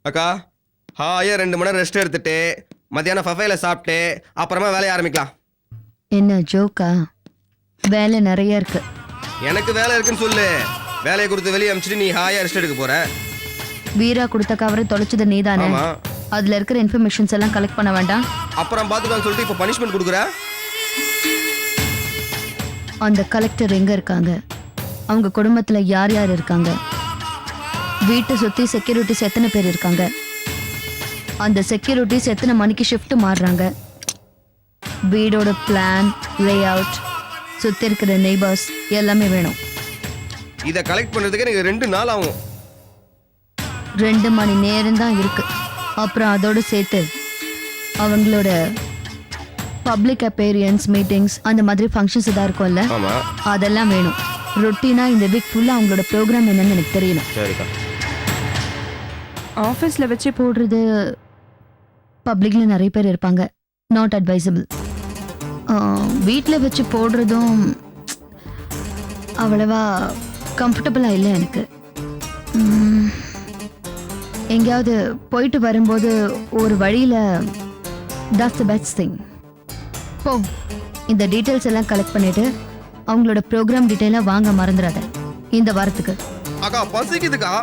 அக்கா ஹாயா 2 மணி நேரம் ரெஸ்ட் எடுத்துட்டு மத்தியானம் ஃபஃபைல சாப்பிட்டு அப்புறமா வேலையை ஆரம்பிக்கலாம். என்ன ஜோக்கா? வேலை நிறைய இருக்கு. எனக்கு வேலை இருக்குன்னு சொல்லு. வேலையை கொடுத்து வெளியே அனுப்பிச்சிட்டு நீ ஹாயா ரெஸ்ட் எடுக்க போற. வீரா கொடுத்த கவரை தொலைச்சது நீதானே? ஆமா. அதுல இருக்கிற இன்ஃபர்மேஷன்ஸ் எல்லாம் கலெக்ட் பண்ண வேண்டாம்? அப்புறம் பார்த்துக்கலாம்னு சொல்லிட்டு இப்போ பனிஷ்மெண்ட் கொடுக்குற. அந்த கலெக்டர் எங்க இருக்காங்க? அவங்க குடும்பத்துல யார் யார் இருக்காங்க? வீட்டை சுத்தி செக்யூரிட்டிஸ் எத்தனை பேர் இருக்காங்க? அந்த செக்யூரிட்டிஸ் எத்தனை மணிக்கு ஷிஃப்ட் மாறுறாங்க? வீடோட பிளான், லே அவுட், சுத்தி இருக்கிற நெய்பர்ஸ் எல்லாமே வேணும். இதை கலெக்ட் பண்றதுக்கு எனக்கு 2 நாள் ஆகும். 2 மணி நேரம் தான் இருக்கு. அப்புறம் அதோடு சேர்த்து அவங்களோட பப்ளிக் அப்பேரியன்ஸ், மீட்டிங்ஸ், அந்த மாதிரி ஃபங்க்ஷன்ஸ் எதாவது இருக்கும்ல, ஆமா அதெல்லாம் வேணும். ரொட்டீனா இந்த வீக் ஃபுல்லா அவங்களோட ப்ரோக்ராம் என்னன்னு எனக்கு தெரியணும். சரிக்கா. ஆஃபீஸில் வச்சு போடுறது பப்ளிக்ல நிறைய பேர் இருப்பாங்க, நாட் அட்வைசபிள். வீட்டில் வச்சு போடுறதும் அவ்வளவா கம்ஃபர்டபுளாக இல்லை எனக்கு. எங்கேயாவது போயிட்டு வரும்போது ஒரு வழியில் தட்ஸ் தி பெஸ்ட் திங். போ, இந்த டீட்டெயில்ஸ் எல்லாம் கலெக்ட் பண்ணிட்டு அவங்களோட ப்ரோக்ராம் டீட்டெயிலாக வாங்க மறந்துடாத இந்த வாரத்துக்கு. அக்கா பசிக்குதுக்கா.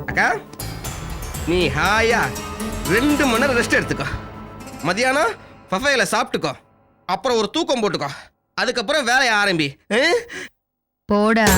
அக்கா நீ ஹாயா 2 மணி நேரம் ரெஸ்ட் எடுத்துக்கோ. மதியானம் பஃபைல சாப்பிட்டுக்கோ. அப்புறம் ஒரு தூக்கம் போட்டுக்கோ. அதுக்கப்புறம் வேலையை ஆரம்பி. போடா.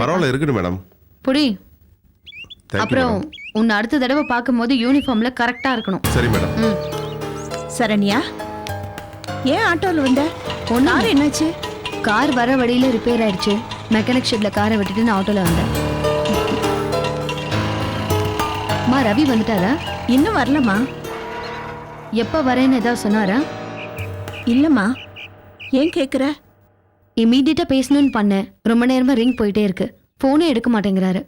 பரவாயில்ல இருக்கட்டும் மேடம். புடி. Thank you, அப்புறம் madam. உன்னை அடுத்த தடவை பார்க்கும்போது யூனிஃபார்ம்ல கரெக்டா இருக்கணும். சரி மேடம். சரண்யா, ஏன் ஆட்டோல வந்த? கார் என்னாச்சு? கார் வர வழியில ரிப்பேர் ஆயிடுச்சு. மெக்கானிக் ஷெட்ல காரை விட்டுட்டு நான் ஆட்டோல வந்தேன். மா, ரவி வந்துட்டாரா? இன்னும் வரலம்மா. எப்ப வரேன்னு ஏதாவது சொன்னாரா? இல்லம்மா. ஏன் கேக்குற? இமீடியட்டா பேசணும்னு பண்ணேன். ரொம்ப நேரமா ரிங் போயிட்டே இருக்கு. போனே எடுக்க மாட்டேங்கிறாரு.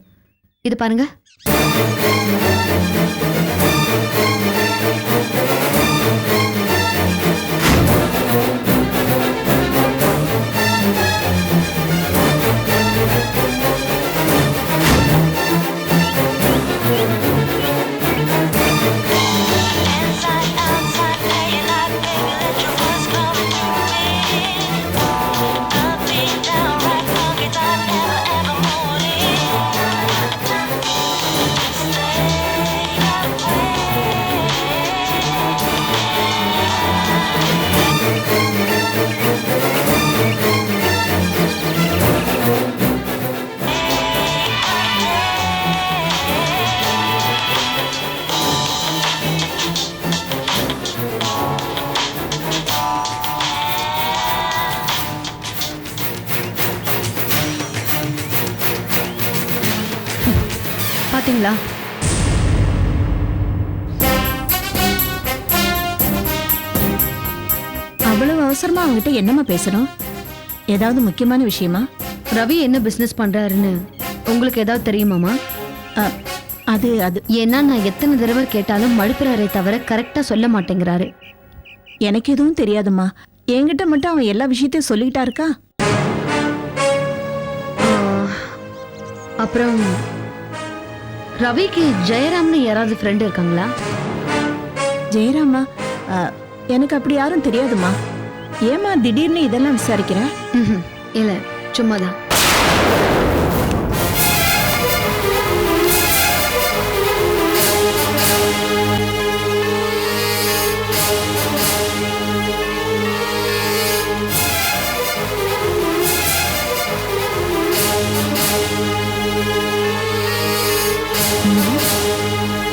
இது பாருங்க. பாத்தீங்களா? அவ்வளவு அவசரமா அவங்ககிட்ட என்னம்மா பேசணும்? ஏதாவது முக்கியமான விஷயமா? ரவி என்ன பிசினஸ் பண்றாருன்னு உங்களுக்கு ஏதாவது தெரியுமாமா? அது அது ஏன்னா நான் எத்தனை தடவை கேட்டாலும் மழுப்புறாரே தவிர கரெக்டா சொல்ல மாட்டேங்கிறாரு. எனக்கு எதுவும் தெரியாதும்மா. என்கிட்ட மட்டும் அவன் எல்லா விஷயத்தையும் சொல்லிக்கிட்டா இருக்கா. அப்புறம் ரவிக்கு ஜெயராம்னு யாராவது ஃப்ரெண்ட் இருக்காங்களா? ஜெயராமா எனக்கு அப்படி யாரும் தெரியாதுமா. ஏமா திடீர்னு இதெல்லாம் விசாரிக்கிற? இல்ல, சும்மாதான்.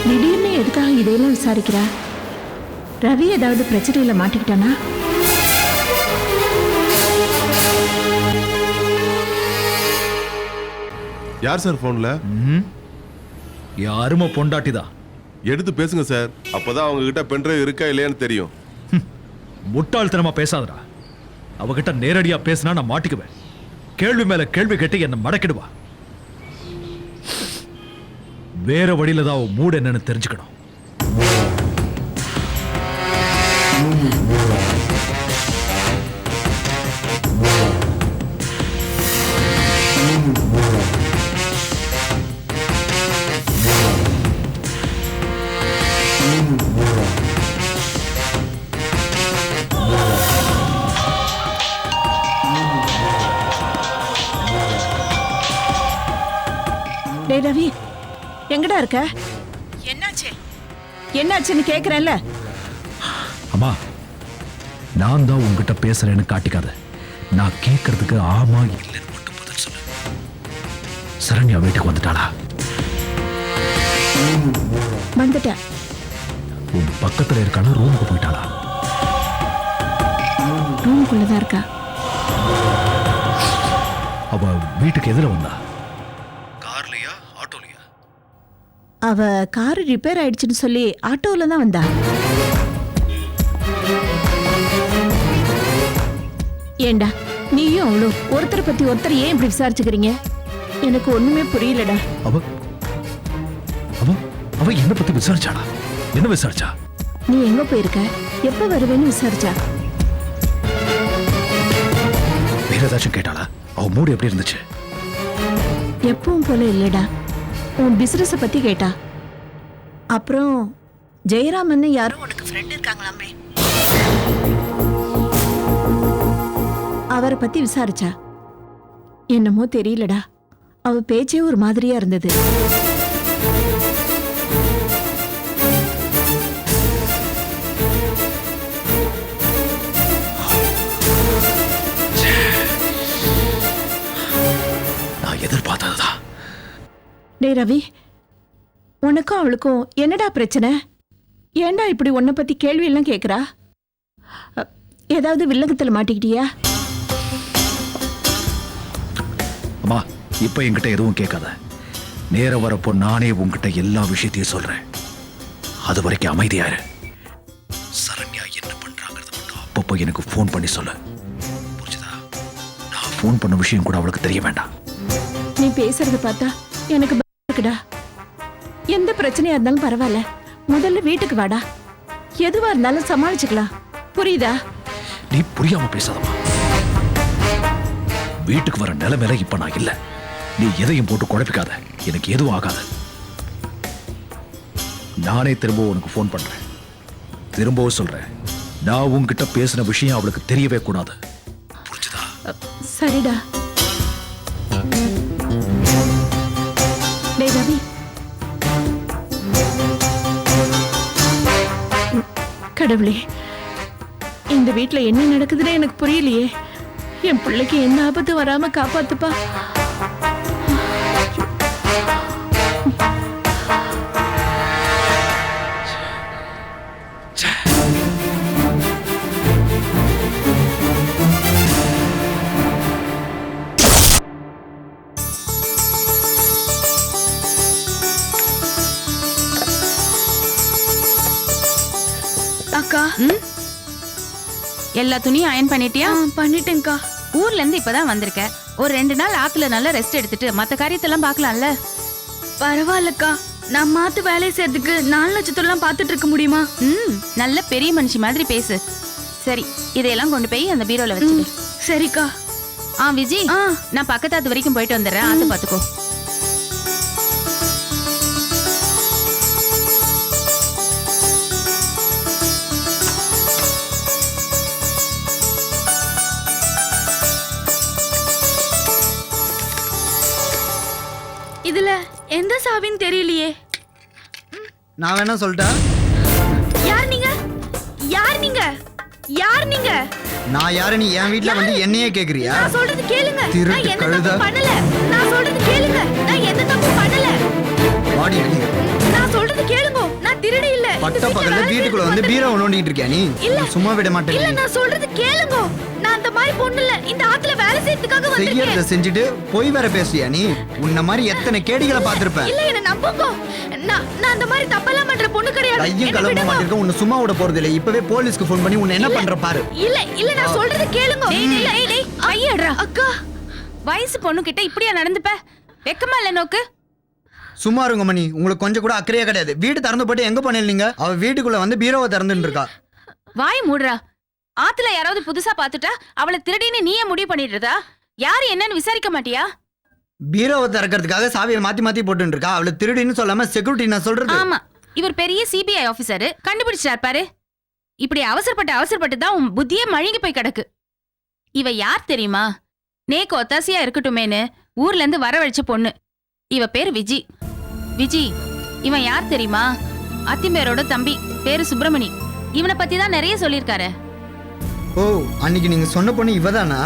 திடீர்னு எதுக்காக இதையெல்லாம் விசாரிக்கிற? ரவி ஏதாவது பிரச்சனையில மாட்டிக்கிட்டானா? யார் சார் போன்ல? யாருமா பொண்டாட்டிதான். எடுத்து பேசுங்க சார், அப்பதான் அவங்க கிட்ட பென்ட்ரைவ் இருக்கா இல்லையான்னு தெரியும். முட்டாள்தனமா பேசாதடா. அவகிட்ட நேரடியா பேசினா நான் மாட்டிக்குவேன். கேள்வி மேல கேள்வி கேட்டு என்ன மடக்கிடுவா. வேற வழியில தான் அவன் மூடு என்னன்னு தெரிஞ்சுக்கணும். டேய் ரவி, எங்கடா இருக்க? என்னாச்சு? என்னாச்சுன்னு கேக்குறேன்ல. அம்மா, நான் தான் உங்ககிட்ட பேசுறேன்னு காட்டிக்காத. நான் கேட்கறதுக்கு ஆமா இல்லைன்னு மட்டும் பதில் சொல்லு. சரண்யா வீட்டுக்கு வந்துட்டாளா? வந்துட்டேன். உன் பக்கத்துல இருக்கான ரூமுக்கு போயிட்டாளா? ரூமுக்குள்ளதான் இருக்கா. அவ வீட்டுக்கு எதிர வந்தா? கார்லயா ஆட்டோலயா? அவ கார் ரிப்பேர் ஆயிடுச்சுன்னு சொல்லி ஆட்டோல தான் வந்தா. ஏண்டா நீயும் அவளும் ஒருத்தரை பத்தி ஒருத்தர் ஏன் இப்படி விசாரிச்சுக்கிறீங்க? எனக்கு ஒண்ணுமே புரியலடா. அவ அவ அவ என்ன பத்தி விசாரிச்சாளா? என்ன விசாரிச்சா? நீ எங்க போயிருக்க, எப்ப வருவேன்னு விசாரிச்சா. வேற ஏதாச்சும் கேட்டாளா? அவ மூடு எப்படி இருந்துச்சு? எப்பவும் போல இல்லடா, உன் பிசினஸ பத்தி கேட்டா. அப்புறம் ஜெயராமன் யாரும் உனக்கு ஃப்ரெண்ட் இருக்காங்களாமே, அவரை பத்தி விசாரிச்சா. என்னமோ தெரியலடா, அவ பேச்சே ஒரு மாதிரியா இருந்தது. நான் எதிர்பார்த்ததுதான். டேய் ரவி, உனக்கும் அவளுக்கும் என்னடா பிரச்சனை? ஏன்டா இப்படி உன்னை பத்தி கேள்வி எல்லாம் கேக்குறா? ஏதாவது வில்லங்கத்துல மாட்டிக்கிட்டியா? அம்மா, இப்ப என்கிட்ட எதுவும் கேட்காத. நேரம் வரப்போ நானே உன்கிட்ட எல்லா விஷயத்தையும் சொல்றேன். அது வரைக்கும் அமைதியாரு. சரண்யா என்ன பண்றாங்கிறத மட்டும் அப்பப்போ எனக்கு ஃபோன் பண்ணி சொல்லு. புரிஞ்சுதா? நான் ஃபோன் பண்ண விஷயம் கூட அவளுக்கு தெரிய வேண்டாம். நீ பேசுறத பார்த்தா எனக்கு பயமா இருக்குடா. எந்த பிரச்சனையா இருந்தாலும் பரவாயில்ல, முதல்ல வீட்டுக்கு வாடா. எதுவா இருந்தாலும் சமாளிச்சுக்கலாம், புரியுதா? நீ புரியாம பேசாதம்மா. வீட்டுக்கு வர நிலைமையில இப்ப நான் இல்ல. நீ எதையும் போட்டு குழப்பிக்காத, எனக்கு எதுவும் ஆகாது. நானே திரும்ப உனக்கு ஃபோன் பண்றேன். திரும்பவும் சொல்றேன், நான் உன்கிட்ட பேசின விஷயம் அவளுக்கு தெரியவே கூடாது. புரிஞ்சுதா? சரிடா. டேய் ரவி, கடவுளே, இந்த வீட்ல என்ன நடக்குதுன்னு எனக்கு புரியலையே. என் பிள்ளைக்கு எந்த ஆபத்து வராம காப்பாத்துப்பா. அக்கா, எல்லா துணியும் அயன் பண்ணிட்டியா? பண்ணிட்டேன்க்கா. ஊர்ல இருந்து இப்பதான் வந்திருக்க. ஒரு 2 நாள் ஆத்துல நல்லா ரெஸ்ட் எடுத்துட்டு மத்த காரியத்தெல்லாம் பார்க்கலாம்ல. பரவாயில்லக்கா, நான் மாத்து வேலையை செய்யறதுக்கு 4 லட்சத்தெல்லாம் பார்த்துட்டு இருக்க முடியுமா? நல்ல பெரிய மனுஷி மாதிரி பேசு. சரி, இதையெல்லாம் கொண்டு போய் அந்த பீரோல வச்சிடு. சரிக்கா. விஜய், நான் பக்கத்தாத்து வரைக்கும் போயிட்டு வந்துடுறேன். ஆத்து பாத்துக்கோ. எந்த சாவின்னு தெரியலையே. நான் வேணா சொல்லிட்டா? யார் நீங்க? யார் நீங்க? யார் நீங்க? நான் யாரு நீ என் வீட்ல வந்து என்னையே கேக்குறியா? நான் சொல்றது கேளுங்க. திருட்டு நான் எந்த கழுதை. தப்பும் பண்ணல. நான் சொல்றது கேளுங்க. நான் எந்த தப்பும் பண்ணல. வாடி வெளிய. நான் சொல்றது கேளுங்க. நான் திருடி இல்ல. இந்த பட்ட வீட்ல பகல்ல வேலை வீட்டுக்குள்ள வந்து செய்யறதுக்கு பீரோ நோண்டிட்டு இருக்கியா நீ? இல்ல. நான் சும்மா விட இல்ல மாட்டேன். நான் சொல்றது கேளுங்க. நான் அந்த மாதிரி பொண்ணு இல்ல. இந்த ஆத்துல வேலை செய்யறதுக்காக செய்யறத வந்திருக்கேன். செஞ்சுட்டு போய் வேற பேசுறியா நீ? உன்ன மாதிரி எத்தனை கேடிகளை பாத்திருப்பேன். இல்ல என்ன நம்புங்க. நான் அந்த மாதிரி தப்பெல்லாம் பண்ற பொண்ணு கிடையாது. கையும் என்னை கலவ விடுங்க. மாட்டிருக்க உன்னை சும்மா விட போறது இல்ல. இப்பவே போலீஸ்க்கு ஃபோன் பண்ணி உன்னை என்ன பண்ற பாரு. இல்ல நான் சொல்றது கேளுங்க. டேய் கையடுறா. அக்கா வயசு பொண்ணு கிட்ட இப்படியா நடந்துப்ப? வெக்கமா இல்ல நோக்கு? சும்மா இருங்க மணி. உங்களுக்கு கொஞ்சம் கூட அக்கறையே கிடையாது. வீடு திறந்து போட்டு எங்க பண்ணிருந்தீங்க? அவ வீட்டுக்குள்ள வந்து பீரோவை திறந்துட்டு இருக்கா. வாய் மூடுறா. ஆத்துல யாராவது புதுசா பாத்துட்டா அவளை திருடின்னு நீயே முடிவு பண்ணிடுறதா? யாரு என்னன்னு விசாரிக்க மாட்டியா? பீரோவை திறக்கிறதுக்காக சாவியை மாத்தி மாத்தி போட்டு இருக்கா. அவளை திருடின்னு சொல்லாம செக்யூரிட்டி நான் சொல்றது. ஆமா, இவர் பெரிய சிபிஐ ஆபீசர், கண்டுபிடிச்சார் பாரு. இப்படி அவசரப்பட்டு தான் உன் புத்தியே மழுங்கி போய் கிடக்கு. இவ யார் தெரியுமா? நேக்கு ஒத்தாசியா இருக்கட்டுமேனு ஊர்ல இருந்து வரவழைச்ச பொண்ணு. இவ பேரு விஜி. இவன் யார் தெரியுமா? அத்திம்பேரோட தம்பி, பேரு சுப்பிரமணி. இவனை பத்தி தான் நிறைய சொல்லியிருக்காரு. ஓ, அன்னைக்கு நீங்க சொன்ன பொண்ணு இவதானா?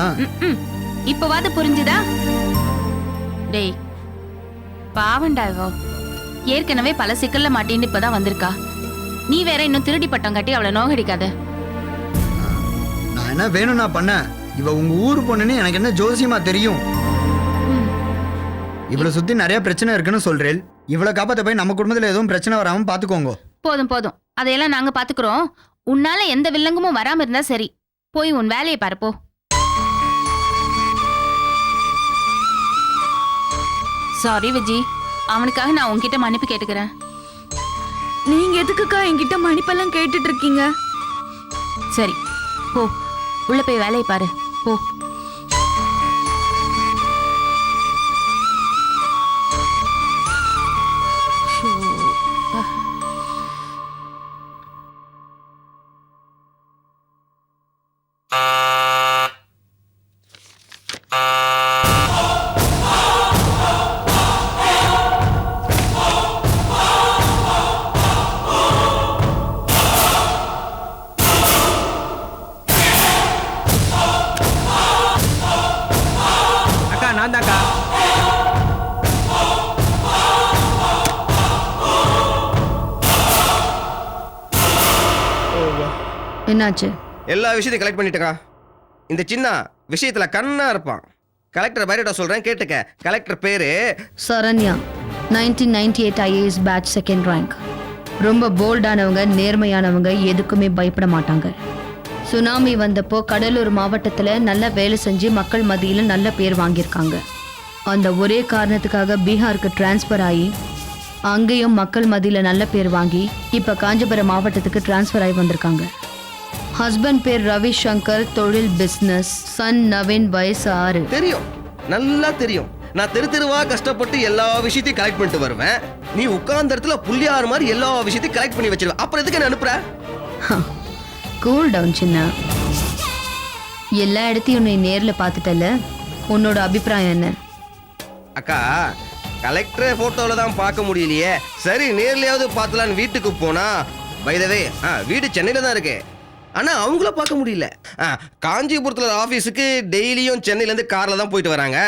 இப்பவாது புரிஞ்சுதா? டேய் பாவண்டா இவோ. ஏற்கனவே பல சிக்கல்ல மாட்டின்னு இப்பதான் வந்திருக்கா. நீ வேற இன்னும் திருடி பட்டம் கட்டி அவளை நோகடிக்காத. நான் என்ன வேணும்னா பண்ண? இவ உங்க ஊரு பொண்ணுன்னு எனக்கு என்ன ஜோசியமா தெரியும்? இவளை சுத்தி நிறைய பிரச்சனை இருக்குன்னு சொல்றேன். இவளை காப்பாத்த போய் நம்ம குடும்பத்துல எதுவும் பிரச்சனை வராம பாத்துக்கோங்க. போதும் அதையெல்லாம் நாங்க பாத்துக்கிறோம். உன்னால எந்த வில்லங்கமும் வராம இருந்தா சரி. போய் உன் வேலையை பாருப்போ. சாரி விஜி, அவனுக்காக நான் உன்கிட்ட மன்னிப்பு கேட்டுக்கிறேன். நீங்க எதுக்குக்கா என்கிட்ட மன்னிப்பெல்லாம் கேட்டுட்டு இருக்கீங்க? சரி போ, உள்ள போய் வேலையை பாரு போ. அக்கா நான் தான்க்கா. என்னாச்சு? எல்லா விஷயத்தையும் கலெக்ட் பண்ணிட்டேக்கா. இந்த சின்ன விஷயத்துல கண்ணா இருப்பான். கலெக்டர் பைரட்டா சொல்றேன் கேட்டுக்க. கலெக்டர் பேரு Saranya, 1998 IAS batch second rank. ரொம்ப போல்டானவங்க, நேர்மையானவங்க, எதுக்குமே பயப்பட மாட்டாங்க. சுனாமி வந்தப்போ கடலூர் மாவட்டத்தில் நல்ல வேலை செஞ்சு மக்கள் மத்தியில் நல்ல பேர் வாங்கியிருக்காங்க. அந்த ஒரே காரணத்துக்காக பீகாருக்கு டிரான்ஸ்ஃபர் ஆகி அங்கேயும் மக்கள் மத்தியில் நல்ல பேர் வாங்கி இப்போ காஞ்சிபுரம் மாவட்டத்துக்கு டிரான்ஸ்ஃபர் ஆகி வந்திருக்காங்க. ஹஸ்பண்ட் பேர் ரவிசங்கர், தொழில் பிஸ்னஸ். சன் நவீன், வயசு 6. தெரியும், நல்லா தெரியும். நான் தெருவா கஷ்டப்பட்டு எல்லா விஷயத்தையும் கலெக்ட் பண்ணிட்டு வருவேன். நீ உட்கார்ந்த இடத்துல புள்ளியாறு மாதிரி எல்லா விஷயத்தையும் கலெக்ட் பண்ணி வச்சிருவேன். அப்புறம் எதுக்கு என்ன அனுப்புற? கூல் டவுன் சின்ன. எல்லா இடத்தையும் நீ நேரில் பார்த்துட்டல, உன்னோட அபிப்பிராயம் என்ன? அக்கா, கலெக்டர் போட்டோல தான் பார்க்க முடியலையே. சரி, நேர்லயாவது பார்த்தலான்னு வீட்டுக்கு போனா, பைதவே வீடு சென்னையில தான் இருக்கு. ஆனா அவங்கள பார்க்க முடியல. காஞ்சிபுரத்துல ஆபீஸுக்கு டெய்லியும் சென்னையில இருந்து கார்ல தான் போயிட்டு வராங்க.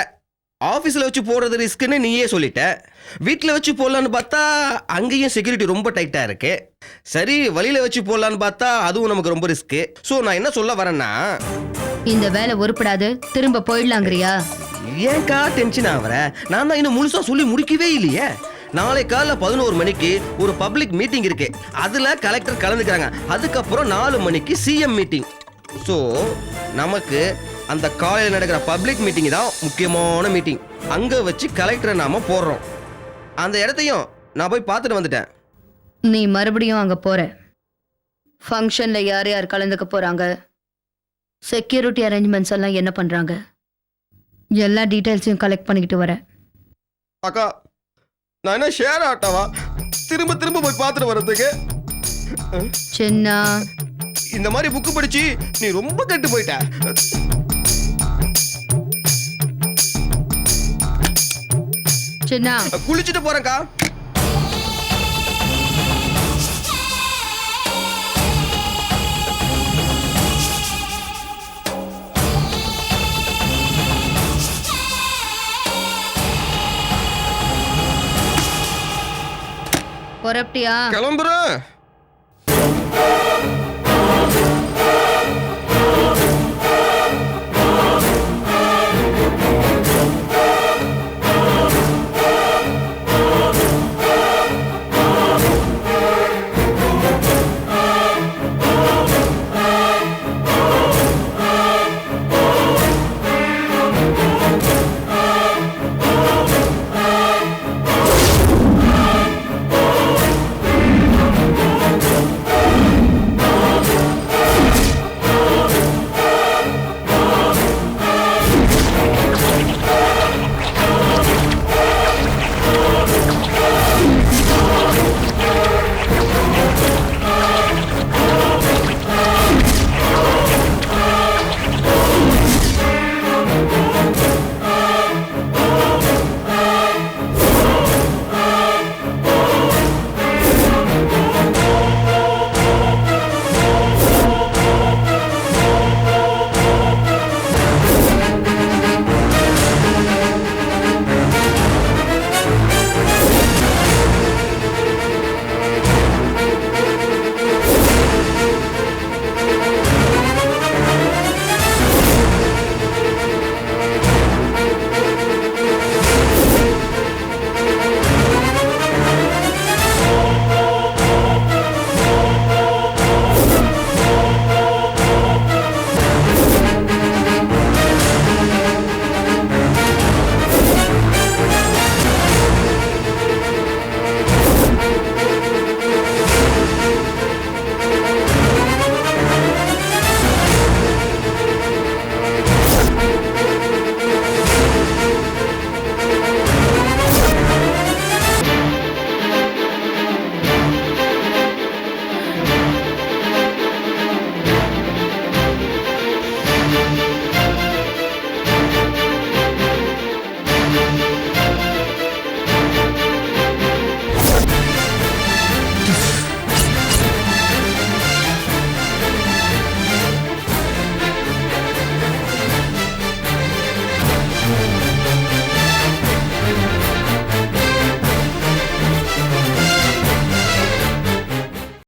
ஆஃபீஸில் வச்சு போடுறது ரிஸ்க்குன்னு நீயே சொல்லிட்ட. வீட்டில் வச்சு போடலான்னு பார்த்தா அங்கேயும் செக்யூரிட்டி ரொம்ப டைட்டாக இருக்கு. சரி, வழியில் வச்சு போடலான்னு பார்த்தா அதுவும் நமக்கு ரொம்ப ரிஸ்க்கு. ஸோ நான் என்ன சொல்ல வரேன்னா, இந்த வேலை உருப்படாது, திரும்ப போயிடலாங்கிறியா? ஏன்க்கா டென்ஷன் ஆகிற? நான் தான் இன்னும் முழுசாக சொல்லி முடிக்கவே இல்லையே. நாளை காலைல 11 மணிக்கு ஒரு பப்ளிக் மீட்டிங் இருக்கு. அதில் கலெக்டர் கலந்துக்கிறாங்க. அதுக்கப்புறம் 4 மணிக்கு சிஎம் மீட்டிங். ஸோ நமக்கு அந்த காலையில் நடக்கிற பப்ளிக் மீட்டிங் தான் முக்கியமான மீட்டிங். அங்கே வச்சு கலெக்டரை நாம போடுறோம். அந்த இடத்தையும் நான் போய் பார்த்துட்டு வந்துட்டேன். நீ மறுபடியும் அங்கே போற. ஃபங்க்ஷனில் யார் யார் கலந்துக்க போகிறாங்க, செக்யூரிட்டி அரேஞ்ச்மெண்ட்ஸ் எல்லாம் என்ன பண்ணுறாங்க, எல்லா டீட்டெயில்ஸையும் கலெக்ட் பண்ணிக்கிட்டு வர. அக்கா, நான் என்ன ஷேர் ஆட்டாவா திரும்ப திரும்ப போய் பார்த்துட்டு வர்றதுக்கு? சின்ன, இந்த மாதிரி புக்கு படிச்சு நீ ரொம்ப கெட்டு போயிட்ட. சின்ன குளிச்சுட்டு போறேன்க்கா. புறப்பட்டியா? கிளம்புறேன்.